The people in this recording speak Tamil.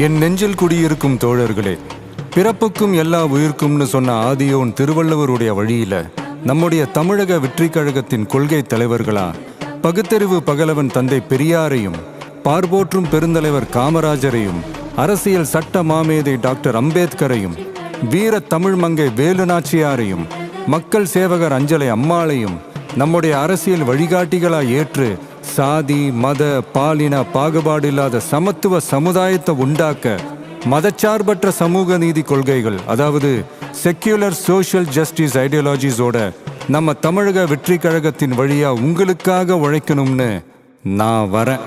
என் நெஞ்சில் குடியிருக்கும் தோழர்களே, பிறப்புக்கும் எல்லா உயிர்க்கும்னு சொன்ன ஆதியோன் திருவள்ளுவருடைய வழியில நம்முடைய தமிழக வெற்றி கழகத்தின் கொள்கை தலைவர்களா பகுத்தறிவு பகலவன் தந்தை பெரியாரையும், பார்போற்றும் பெருந்தலைவர் காமராஜரையும், அரசியல் சட்ட மாமேதை டாக்டர் அம்பேத்கரையும், வீர தமிழ் மங்கை வேலு நாச்சியாரையும், மக்கள் சேவகர் அஞ்சலை அம்மாளையும் நம்முடைய அரசியல் வழிகாட்டிகளாய் ஏற்று சாதி மத பாலின பாகுபாடு இல்லாத சமத்துவ சமுதாயத்தை உண்டாக்க மதச்சார்பற்ற சமூக நீதி கொள்கைகள், அதாவது செக்யூலர் சோஷியல் ஜஸ்டிஸ் ஐடியாலஜிஸோட நம்ம தமிழக வெற்றி கழகத்தின் வழியா உங்களுக்காக உழைக்கணும்னு நான் வரேன்.